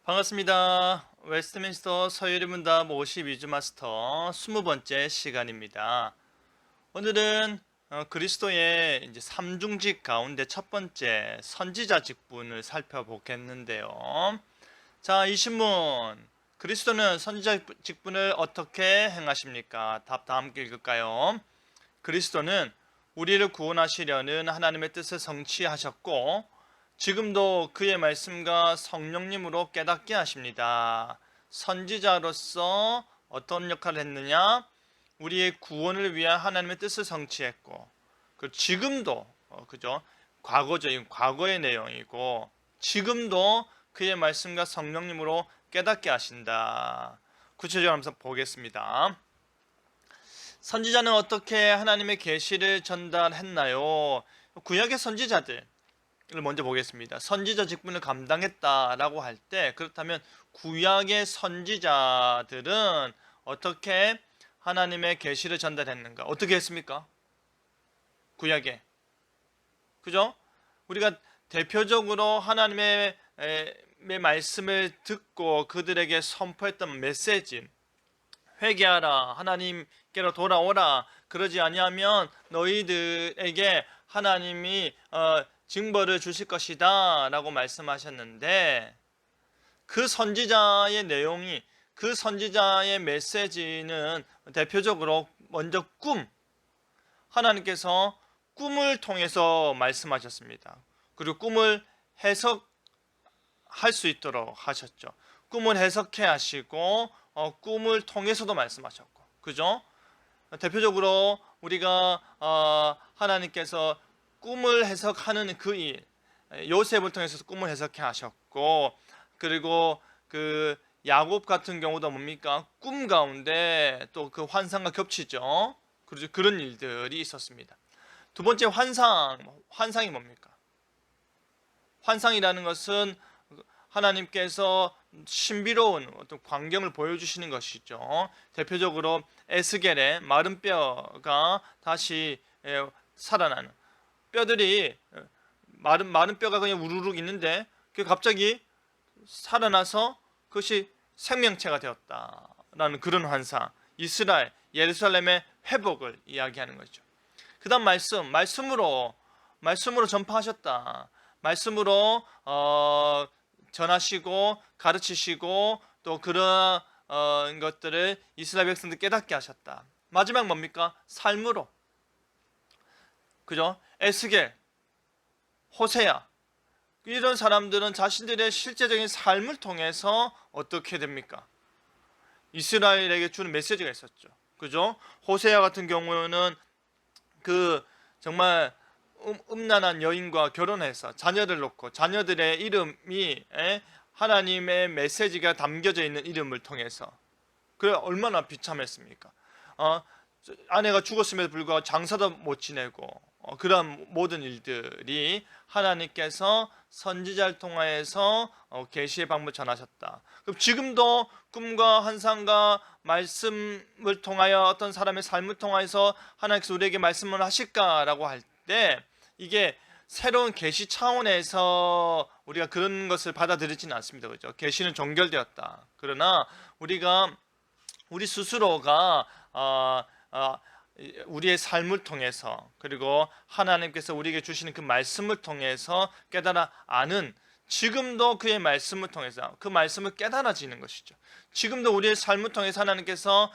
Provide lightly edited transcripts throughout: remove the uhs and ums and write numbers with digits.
반갑습니다. 웨스트민스터 서유리 문답 52주 마스터 20번째 시간입니다. 오늘은 그리스도의 이제 삼중직 가운데 첫 번째 선지자 직분을 살펴보겠는데요. 자, 이 신문. 그리스도는 선지자 직분을 어떻게 행하십니까? 답 다 함께 읽을까요? 그리스도는 우리를 구원하시려는 하나님의 뜻을 성취하셨고 지금도 그의 말씀과 성령님으로 깨닫게 하십니다. 선지자로서 어떤 역할을 했느냐? 우리의 구원을 위한 하나님의 뜻을 성취했고, 지금도 그죠? 과거죠. 이건 과거의 내용이고, 지금도 그의 말씀과 성령님으로 깨닫게 하신다. 구체적으로 한번 보겠습니다. 선지자는 어떻게 하나님의 계시를 전달했나요? 구약의 선지자들 먼저 보겠습니다. 선지자 직분을 감당했다라고 할 때, 그렇다면 구약의 선지자들은 어떻게 하나님의 계시를 전달했는가? 어떻게 했습니까? 구약에, 그죠? 우리가 대표적으로 하나님의 말씀을 듣고 그들에게 선포했던 메시지, 회개하라, 하나님께로 돌아오라, 그러지 아니하면 너희들에게 하나님이 징벌을 주실 것이다 라고 말씀하셨는데, 그 선지자의 내용이, 그 선지자의 메시지는 대표적으로 먼저 하나님께서 꿈을 통해서 말씀하셨습니다. 그리고 꿈을 해석할 수 있도록 하셨죠. 꿈을 해석해 하시고 꿈을 통해서도 말씀하셨고, 그죠? 대표적으로 우리가 하나님께서 꿈을 해석하는 그 일, 요셉을 통해서 꿈을 해석해 하셨고, 그리고 그 야곱 같은 경우도 뭡니까? 꿈 가운데 또 그 환상과 겹치죠. 그래서 그런 일들이 있었습니다. 두 번째, 환상이 뭡니까? 환상이라는 것은 하나님께서 신비로운 어떤 광경을 보여주시는 것이죠. 대표적으로 에스겔의 마른 뼈가 다시 살아나는, 뼈들이 마른 뼈가 그냥 우르르 있는데 그게 갑자기 살아나서 그것이 생명체가 되었다라는 그런 환상, 이스라엘, 예루살렘의 회복을 이야기하는 거죠. 그 다음 말씀으로 전파하셨다. 말씀으로 전하시고 가르치시고 또 그런 것들을 이스라엘 백성들 깨닫게 하셨다. 마지막 뭡니까? 삶으로, 그죠? 에스겔, 호세야, 이런 사람들은 자신들의 실제적인 삶을 통해서 어떻게 됩니까? 이스라엘에게 주는 메시지가 있었죠. 그죠? 호세야 같은 경우는 그 정말 음란한 여인과 결혼해서 자녀를 놓고 자녀들의 이름이 하나님의 메시지가 담겨져 있는 이름을 통해서, 그래 얼마나 비참했습니까? 아내가 죽었음에도 불구하고 장사도 못 지내고 그러한 모든 일들이 하나님께서 선지자를 통하여서 계시의 방법을 전하셨다. 그럼 지금도 꿈과 환상과 말씀을 통하여 어떤 사람의 삶을 통하여서 하나님께서 우리에게 말씀을 하실까라고 할 때, 이게 새로운 계시 차원에서 우리가 그런 것을 받아들이지는 않습니다. 그죠? 계시는 종결되었다. 그러나 우리 스스로가 우리의 삶을 통해서, 그리고 하나님께서 우리에게 주시는 그 말씀을 통해서 깨달아 아는, 지금도 그의 말씀을 통해서 그 말씀을 깨달아지는 것이죠. 지금도 우리의 삶을 통해서 하나님께서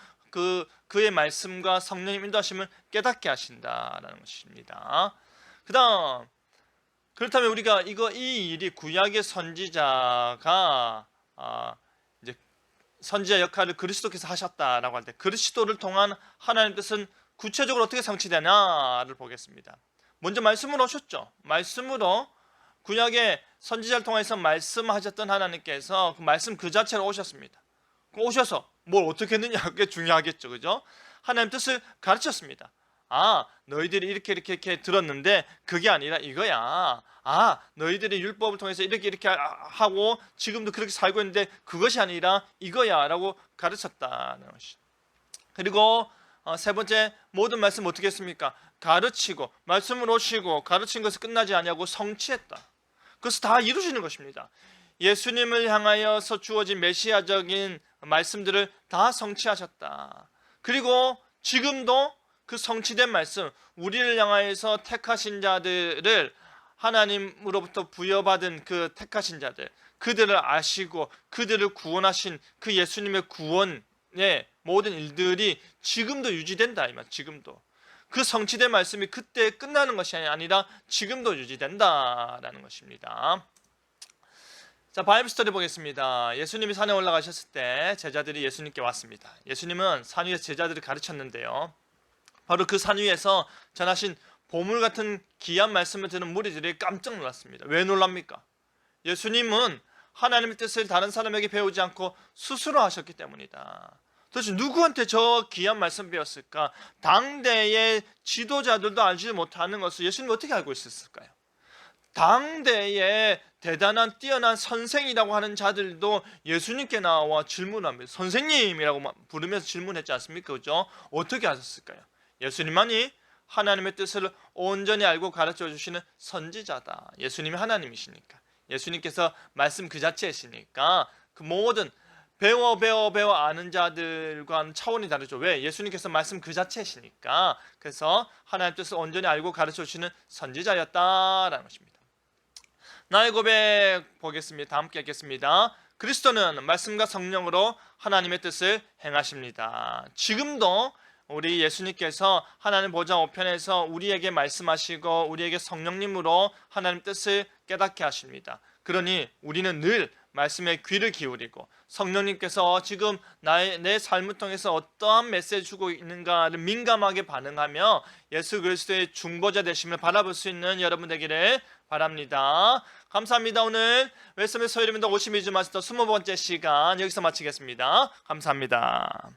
그의 말씀과 성령님 인도하심을 깨닫게 하신다라는 것입니다. 그렇다면 우리가 이 일이 구약의 선지자가 이제 선지자 역할을 그리스도께서 하셨다라고 할 때, 그리스도를 통한 하나님의 뜻은 구체적으로 어떻게 성취되냐를 보겠습니다. 먼저 말씀으로 오셨죠. 말씀으로, 구약의 선지자를 통해서 말씀하셨던 하나님께서 그 말씀 그 자체로 오셨습니다. 오셔서 뭘 어떻게 했느냐, 그게 중요하겠죠. 그죠? 하나님 뜻을 가르쳤습니다. 너희들이 이렇게 들었는데 그게 아니라 이거야. 너희들이 율법을 통해서 이렇게 하고 지금도 그렇게 살고 있는데 그것이 아니라 이거야 라고 가르쳤다는 것이. 그리고 세 번째, 모든 말씀 어떻게 했습니까? 가르치고, 말씀을 오시고 가르친 것을 끝나지 아니하고 성취했다. 그것을 다 이루시는 것입니다. 예수님을 향하여서 주어진 메시아적인 말씀들을 다 성취하셨다. 그리고 지금도 그 성취된 말씀, 우리를 향하여서 택하신 자들을, 하나님으로부터 부여받은 그 택하신 자들, 그들을 아시고 그들을 구원하신 그 예수님의 구원의 모든 일들이 지금도 유지된다. 이 말. 지금도 그 성취된 말씀이 그때 끝나는 것이 아니라 지금도 유지된다라는 것입니다. 자, 바이블 스터디 보겠습니다. 예수님이 산에 올라가셨을 때 제자들이 예수님께 왔습니다. 예수님은 산 위에서 제자들을 가르쳤는데요, 바로 그 산 위에서 전하신 보물 같은 귀한 말씀을 듣는 무리들이 깜짝 놀랐습니다. 왜 놀랍니까? 예수님은 하나님의 뜻을 다른 사람에게 배우지 않고 스스로 하셨기 때문이다. 도대체 누구한테 저 귀한 말씀 배웠을까? 당대의 지도자들도 알지 못하는 것을 예수님이 어떻게 알고 있었을까요? 당대의 대단한 뛰어난 선생이라고 하는 자들도 예수님께 나와 질문합니다. 선생님이라고 부르면서 질문했지 않습니까? 그죠? 어떻게 하셨을까요? 예수님만이 하나님의 뜻을 온전히 알고 가르쳐 주시는 선지자다. 예수님이 하나님이시니까, 예수님께서 말씀 그 자체이시니까 그 모든 배워 아는 자들과는 차원이 다르죠. 왜? 예수님께서 말씀 그 자체이시니까. 그래서 하나님의 뜻을 온전히 알고 가르쳐 주시는 선지자였다라는 것입니다. 나의 고백 보겠습니다. 함께 읽겠습니다. 그리스도는 말씀과 성령으로 하나님의 뜻을 행하십니다. 지금도 우리 예수님께서 하나님 보좌 우편에서 우리에게 말씀하시고 우리에게 성령님으로 하나님 뜻을 깨닫게 하십니다. 그러니 우리는 늘 말씀에 귀를 기울이고 성령님께서 지금 내 삶을 통해서 어떠한 메시지 주고 있는가를 민감하게 반응하며 예수 그리스도의 중보자 되심을 바라볼 수 있는 여러분 되기를 바랍니다. 감사합니다. 오늘 웨스트민스터 52주 마스터 20번째 시간 여기서 마치겠습니다. 감사합니다.